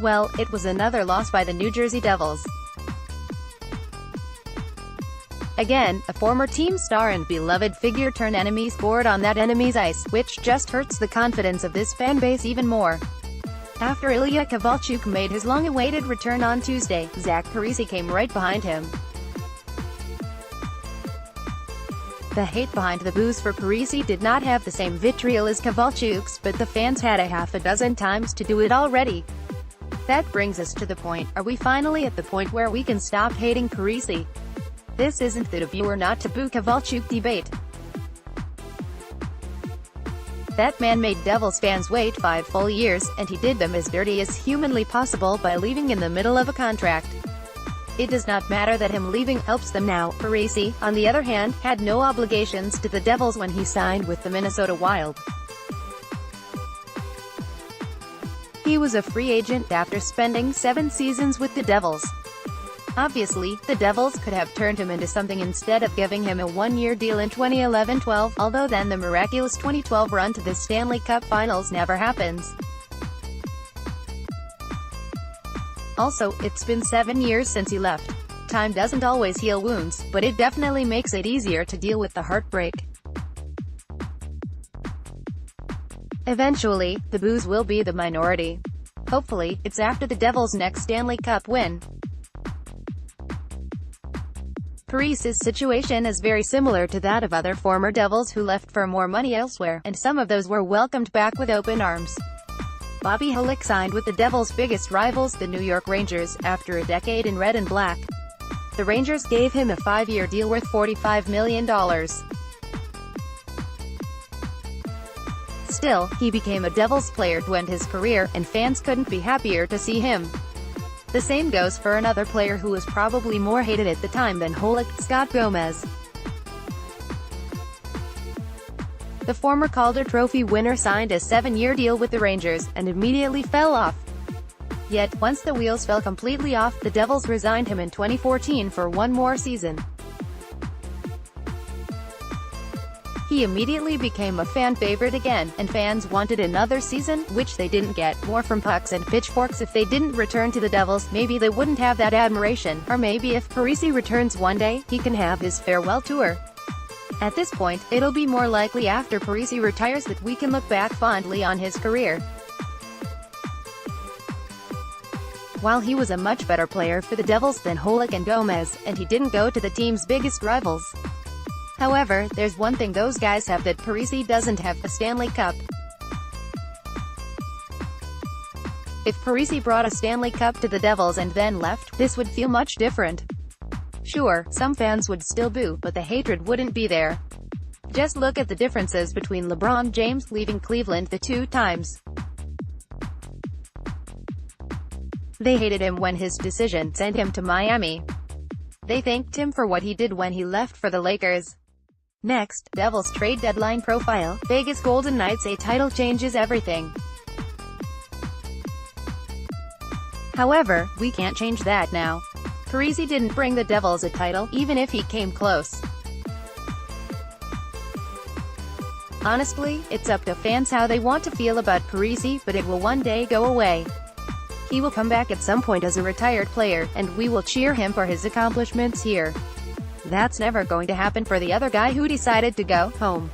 Well, it was another loss by the New Jersey Devils. Again, a former team star and beloved figure turned enemy scored on that enemy's ice, which just hurts the confidence of this fan base even more. After Ilya Kovalchuk made his long-awaited return on Tuesday, Parise came right behind him. The hate behind the boos for Parise did not have the same vitriol as Kovalchuk's, but the fans had a half a dozen times to do it already. That brings us to the point, are we finally at the point where we can stop hating Parise? This isn't the to boo or not to boo Kovalchuk debate. That man made Devils fans wait 5 full years, and he did them as dirty as humanly possible by leaving in the middle of a contract. It does not matter that him leaving helps them now. Parise, on the other hand, had no obligations to the Devils when he signed with the Minnesota Wild. He was a free agent after spending 7 seasons with the Devils. Obviously, the Devils could have turned him into something instead of giving him a 1-year deal in 2011-12, although then the miraculous 2012 run to the Stanley Cup Finals never happens. Also, it's been 7 years since he left. Time doesn't always heal wounds, but it definitely makes it easier to deal with the heartbreak. Eventually, the boos will be the minority. Hopefully, it's after the Devils' next Stanley Cup win. Parise's situation is very similar to that of other former Devils who left for more money elsewhere, and some of those were welcomed back with open arms. Bobby Holik signed with the Devils' biggest rivals, the New York Rangers, after a decade in red and black. The Rangers gave him a 5-year deal worth $45 million. Still, he became a Devils player to end his career, and fans couldn't be happier to see him. The same goes for another player who was probably more hated at the time than Holik, Scott Gomez. The former Calder Trophy winner signed a 7-year deal with the Rangers, and immediately fell off. Yet, once the wheels fell completely off, the Devils resigned him in 2014 for 1 more season. He immediately became a fan favorite again, and fans wanted another season, which they didn't get. More from pucks and pitchforks. If they didn't return to the Devils, maybe they wouldn't have that admiration, or maybe if Parise returns one day, he can have his farewell tour. At this point, it'll be more likely after Parise retires that we can look back fondly on his career. While he was a much better player for the Devils than Holik and Gomez, and he didn't go to the team's biggest rivals. However, there's one thing those guys have that Parise doesn't have: a Stanley Cup. If Parise brought a Stanley Cup to the Devils and then left, this would feel much different. Sure, some fans would still boo, but the hatred wouldn't be there. Just look at the differences between LeBron James leaving Cleveland the 2 times. They hated him when his decision sent him to Miami. They thanked him for what he did when he left for the Lakers. Next, Devils trade deadline profile, Vegas Golden Knights a title changes everything. However, we can't change that now. Parise didn't bring the Devils a title, even if he came close. Honestly, it's up to fans how they want to feel about Parise, but it will one day go away. He will come back at some point as a retired player, and we will cheer him for his accomplishments here. That's never going to happen for the other guy who decided to go home.